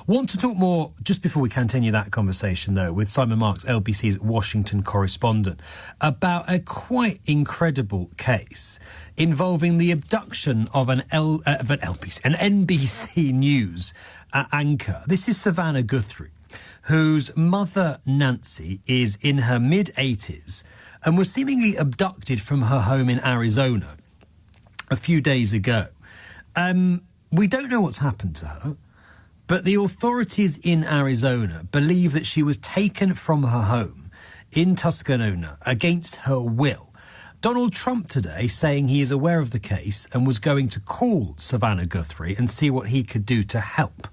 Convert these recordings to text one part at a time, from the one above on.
Want to talk more, just before we continue that conversation, though, with Simon Marks, LBC's Washington correspondent, about a quite incredible case involving the abduction of an NBC News anchor. This is Savannah Guthrie, whose mother, Nancy, is in her mid-80s and was seemingly abducted from her home in Arizona a few days ago. We don't know what's happened to her, but the authorities in Arizona believe that she was taken from her home in Tuscaloosa against her will. Donald Trump today saying he is aware of the case and was going to call Savannah Guthrie and see what he could do to help.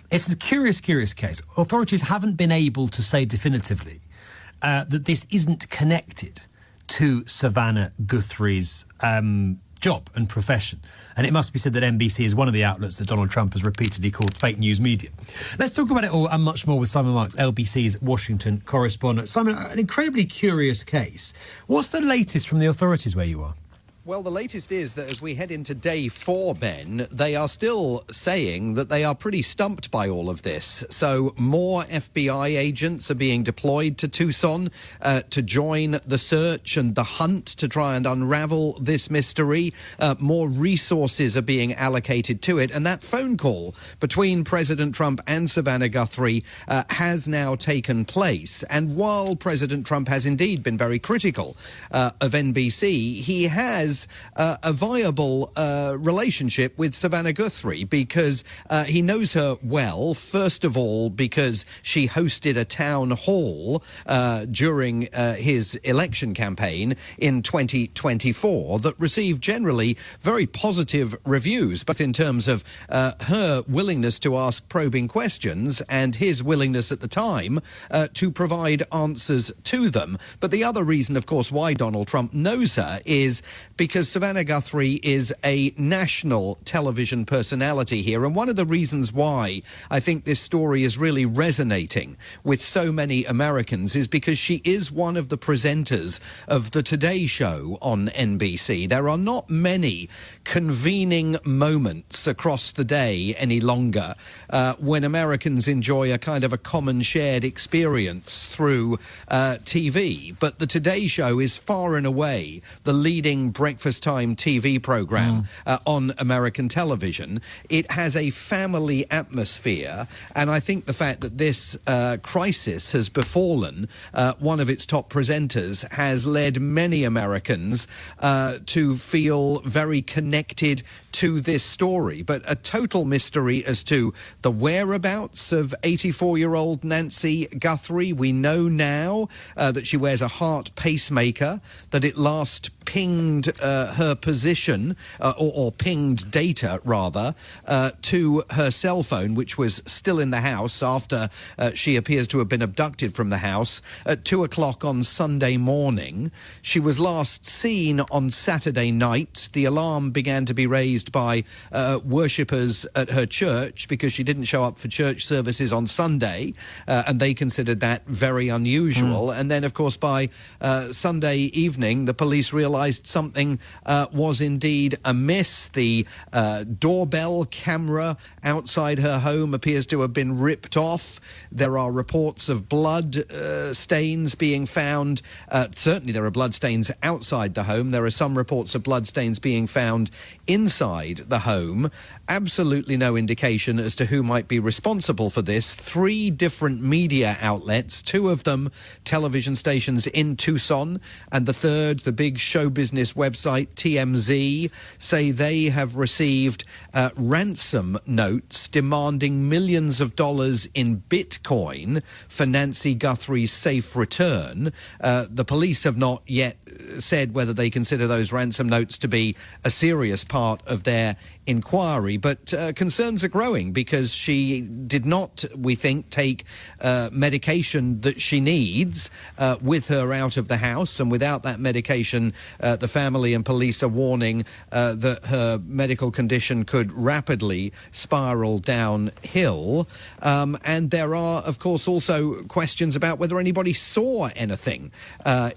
It's a curious case. Authorities haven't been able to say definitively that this isn't connected to Savannah Guthrie's job and profession. And it must be said that NBC is one of the outlets that Donald Trump has repeatedly called fake news media. Let's talk about it all and much more with Simon Marks, LBC's Washington correspondent. Simon, an incredibly curious case. What's the latest from the authorities where you are? Well, the latest is that as we head into day 4, Ben, they are still saying that they are pretty stumped by all of this. So more FBI agents are being deployed to Tucson to join the search and the hunt to try and unravel this mystery. More resources are being allocated to it. And that phone call between President Trump and Savannah Guthrie has now taken place. And while President Trump has indeed been very critical of NBC, he has a viable relationship with Savannah Guthrie because he knows her well, first of all, because she hosted a town hall during his election campaign in 2024 that received generally very positive reviews, both in terms of her willingness to ask probing questions and his willingness at the time to provide answers to them. But the other reason, of course, why Donald Trump knows her is because Savannah Guthrie is a national television personality here. And one of the reasons why I think this story is really resonating with so many Americans is because she is one of the presenters of the Today Show on NBC. There are not many convening moments across the day any longer when Americans enjoy a kind of a common shared experience through TV. But the Today Show is far and away the leading breakfast time TV program on American television. It has a family atmosphere, and I think the fact that this crisis has befallen one of its top presenters has led many Americans to feel very connected to this story. But a total mystery as to the whereabouts of 84-year-old Nancy Guthrie. We know now that she wears a heart pacemaker, that it last pinged her position, or pinged data, rather, to her cell phone, which was still in the house after she appears to have been abducted from the house at 2 o'clock on Sunday morning. She was last seen on Saturday night. The alarm began to be raised by worshippers at her church because she didn't show up for church services on Sunday, and they considered that very unusual. And then, of course, by Sunday evening, the police realised something was indeed amiss. The doorbell camera outside her home appears to have been ripped off. There are reports of blood stains being found. Certainly there are blood stains outside the home. There are some reports of blood stains being found inside the home. Absolutely no indication as to who might be responsible for this. 3 different media outlets, 2 of them television stations in Tucson, and the third, the big show business website TMZ, say they have received ransom notes demanding millions of dollars in Bitcoin for Nancy Guthrie's safe return. The police have not yet said whether they consider those ransom notes to be a serious part of their inquiry, but concerns are growing because she did not, we think, take medication that she needs with her out of the house, and without that medication, the family and police are warning that her medical condition could rapidly spiral downhill. And there are, of course, also questions about whether anybody saw anything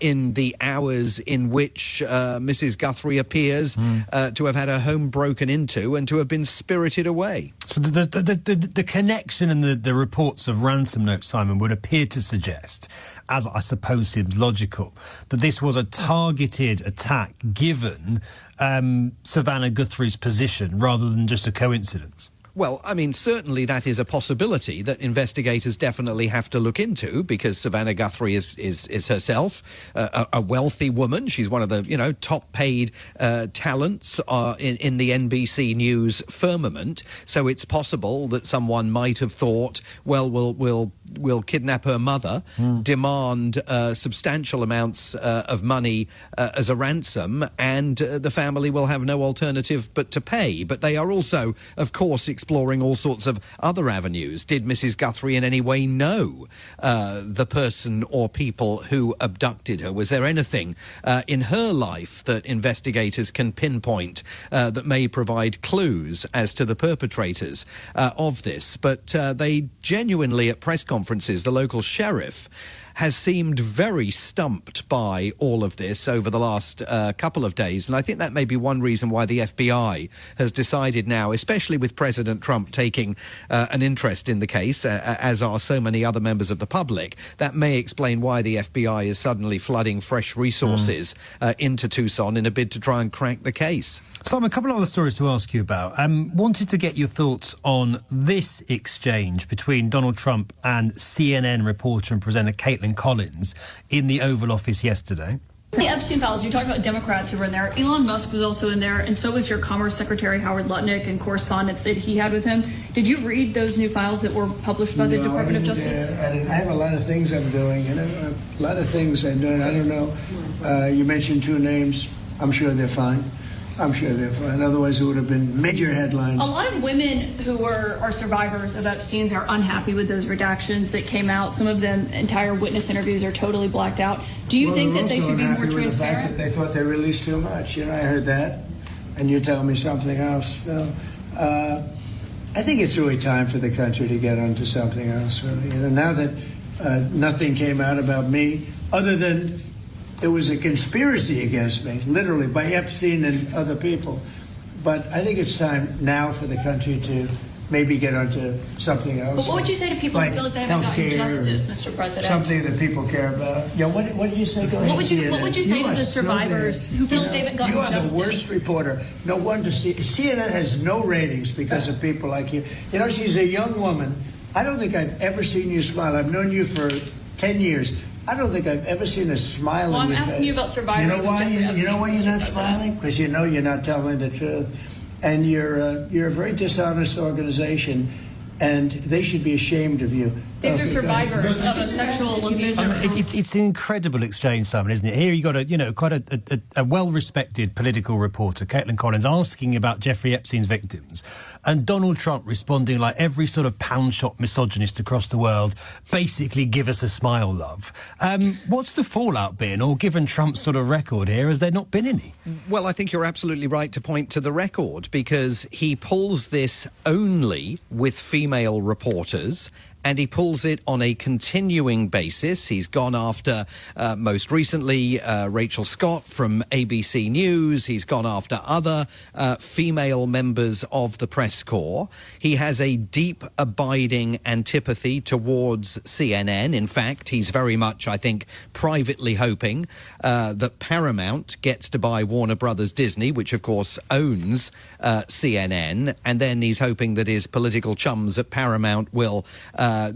in the hours pictures in which Mrs. Guthrie appears to have had her home broken into and to have been spirited away. So the connection and the reports of ransom notes, Simon, would appear to suggest, as I suppose seems logical, that this was a targeted attack given Savannah Guthrie's position rather than just a coincidence. Well, I mean, certainly that is a possibility that investigators definitely have to look into, because Savannah Guthrie is herself a wealthy woman. She's one of the, top paid talents in the NBC News firmament. So it's possible that someone might have thought, well, we'll kidnap her mother, demand substantial amounts of money as a ransom, and the family will have no alternative but to pay. But they are also, of course, exploring all sorts of other avenues. Did Mrs. Guthrie in any way know the person or people who abducted her? Was there anything in her life that investigators can pinpoint that may provide clues as to the perpetrators of this? But they genuinely, at press conferences, the local sheriff has seemed very stumped by all of this over the last couple of days. And I think that may be one reason why the FBI has decided now, especially with President Trump taking an interest in the case, as are so many other members of the public, that may explain why the FBI is suddenly flooding fresh resources into Tucson in a bid to try and crack the case. Simon, a couple of other stories to ask you about. Wanted to get your thoughts on this exchange between Donald Trump and CNN reporter and presenter Kaitlin Collins in the Oval Office yesterday. The Epstein files, you talked about Democrats who were in there. Elon Musk was also in there, and so was your Commerce Secretary Howard Lutnick, and correspondence that he had with him. Did you read those new files that were published by the Department of Justice? I have a lot of things I'm doing, a lot of things I'm doing. I don't know. You mentioned two names. I'm sure they're fine. Otherwise, it would have been major headlines. A lot of women who are survivors of Epstein's are unhappy with those redactions that came out. Some of them, entire witness interviews are totally blacked out. Do you think that they should be more transparent? The fact that they thought they released too much. I heard that, and you tell me something else. So, I think it's really time for the country to get onto something else. Really. Now that nothing came out about me, other than there was a conspiracy against me, literally, by Epstein and other people. But I think it's time now for the country to maybe get onto something else. But what would you say to people who feel like they haven't gotten justice, Mr. President? Something that people care about. Yeah, what did you say? Go ahead. What would you say to the survivors who feel like they haven't gotten justice? You are the worst reporter. No wonder CNN has no ratings because of people like you. She's a young woman. I don't think I've ever seen you smile. I've known you for 10 years. I don't think I've ever seen a smile on your face. I'm asking you about survivors. You know why you're not smiling? Because you're not telling the truth. And you're a very dishonest organization, and they should be ashamed of you. These are survivors of a sexual abuse. It's an incredible exchange, Simon, isn't it? Here you got quite a well-respected political reporter, Kaitlin Collins, asking about Jeffrey Epstein's victims, and Donald Trump responding like every sort of pound-shop misogynist across the world, basically, give us a smile, love. What's the fallout been, or given Trump's sort of record here, has there not been any? Well, I think you're absolutely right to point to the record, because he pulls this only with female reporters, and he pulls it on a continuing basis. He's gone after, most recently, Rachel Scott from ABC News. He's gone after other female members of the press corps. He has a deep, abiding antipathy towards CNN. In fact, he's very much, I think, privately hoping that Paramount gets to buy Warner Brothers Disney, which, of course, owns CNN. And then he's hoping that his political chums at Paramount will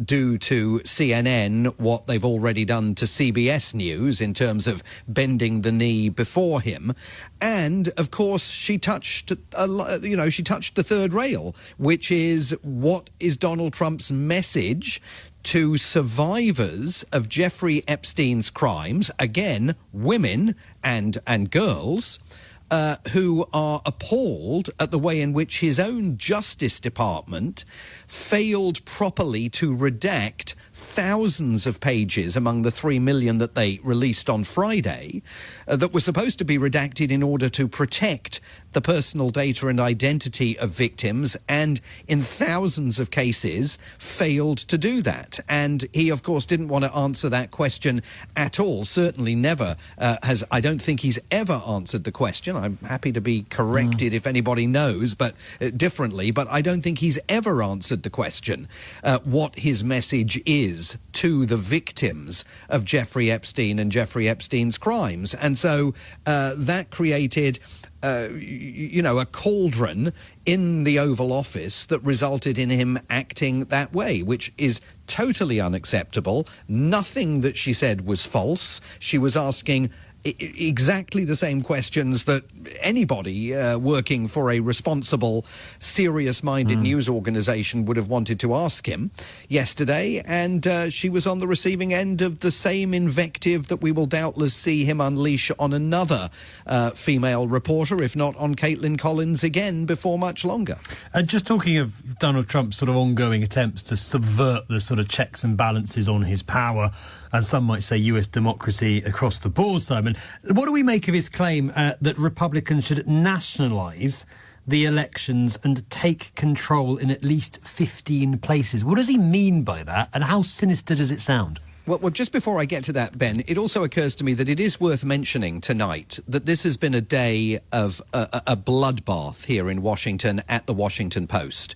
do to CNN what they've already done to CBS News in terms of bending the knee before him. And of course, she touched the third rail, which is what is Donald Trump's message to survivors of Jeffrey Epstein's crimes, again, women and girls, who are appalled at the way in which his own Justice Department failed properly to redact thousands of pages among the 3 million that they released on Friday that were supposed to be redacted in order to protect the personal data and identity of victims, and in thousands of cases failed to do that. And he, of course, didn't want to answer that question at all. Certainly never has. I don't think he's ever answered the question. I'm happy to be corrected if anybody knows, but differently. But I don't think he's ever answered the question what his message is to the victims of Jeffrey Epstein and Jeffrey Epstein's crimes. And so that created a cauldron in the Oval Office that resulted in him acting that way, which is totally unacceptable. Nothing that she said was false. She was asking exactly the same questions that anybody working for a responsible, serious-minded news organisation would have wanted to ask him yesterday, and she was on the receiving end of the same invective that we will doubtless see him unleash on another female reporter, if not on Kaitlin Collins again, before much longer. Just talking of Donald Trump's sort of ongoing attempts to subvert the sort of checks and balances on his power, and some might say US democracy across the board, Simon, what do we make of his claim that Republicans should nationalise the elections and take control in at least 15 places? What does he mean by that, and how sinister does it sound? Well, just before I get to that, Ben, it also occurs to me that it is worth mentioning tonight that this has been a day of a bloodbath here in Washington at the Washington Post.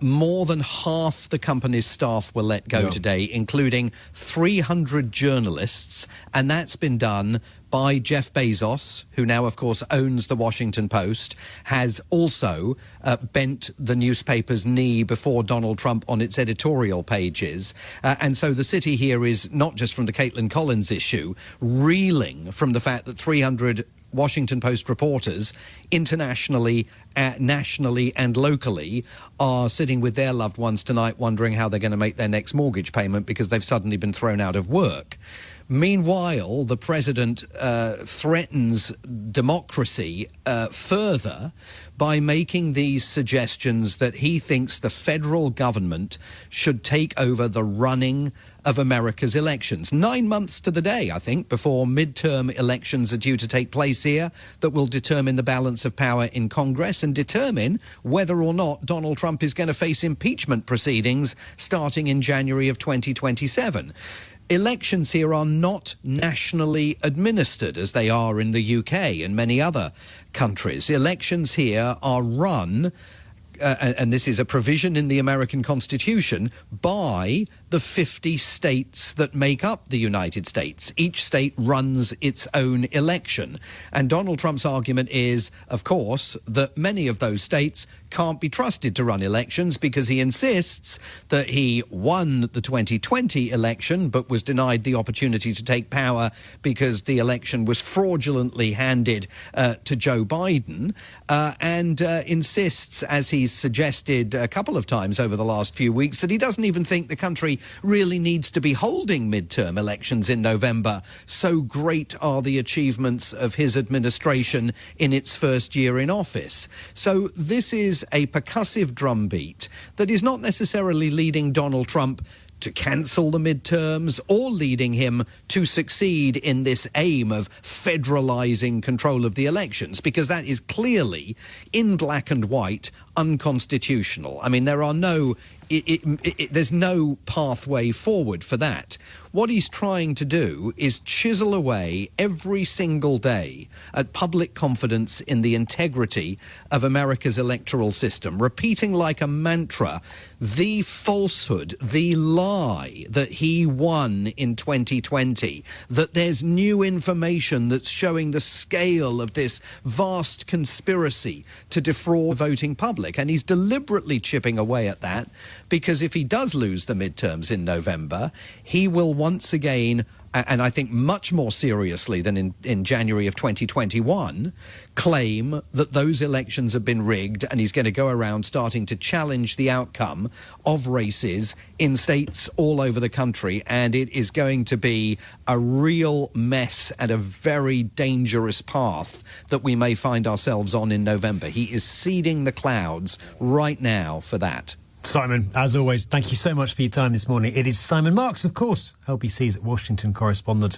More than half the company's staff were let go today, including 300 journalists, and that's been done by Jeff Bezos, who now, of course, owns the Washington Post, has also bent the newspaper's knee before Donald Trump on its editorial pages. And so the city here is, not just from the Kaitlin Collins issue, reeling from the fact that 300 Washington Post reporters internationally, nationally and locally are sitting with their loved ones tonight wondering how they're going to make their next mortgage payment because they've suddenly been thrown out of work. Meanwhile, the president threatens democracy further by making these suggestions that he thinks the federal government should take over the running of America's elections. 9 months to the day, I think, before midterm elections are due to take place here that will determine the balance of power in Congress and determine whether or not Donald Trump is going to face impeachment proceedings starting in January of 2027. Elections here are not nationally administered as they are in the UK and many other countries. Elections here are run, and this is a provision in the American Constitution, by the 50 states that make up the United States. Each state runs its own election. And Donald Trump's argument is, of course, that many of those states can't be trusted to run elections because he insists that he won the 2020 election but was denied the opportunity to take power because the election was fraudulently handed to Joe Biden, and insists, as he's suggested a couple of times over the last few weeks, that he doesn't even think the country really needs to be holding midterm elections in November. So great are the achievements of his administration in its first year in office. So this is a percussive drumbeat that is not necessarily leading Donald Trump to cancel the midterms or leading him to succeed in this aim of federalizing control of the elections, because that is clearly, in black and white, unconstitutional. I mean, there are there's no pathway forward for that. What he's trying to do is chisel away every single day at public confidence in the integrity of America's electoral system, repeating like a mantra the falsehood, the lie that he won in 2020, that there's new information that's showing the scale of this vast conspiracy to defraud the voting public. And he's deliberately chipping away at that, because if he does lose the midterms in November, he will once again, and I think much more seriously than in January of 2021, claim that those elections have been rigged, and he's going to go around starting to challenge the outcome of races in states all over the country, and it is going to be a real mess and a very dangerous path that we may find ourselves on in November. He is seeding the clouds right now for that. Simon, as always, thank you so much for your time this morning. It is Simon Marks, of course, LBC's Washington correspondent.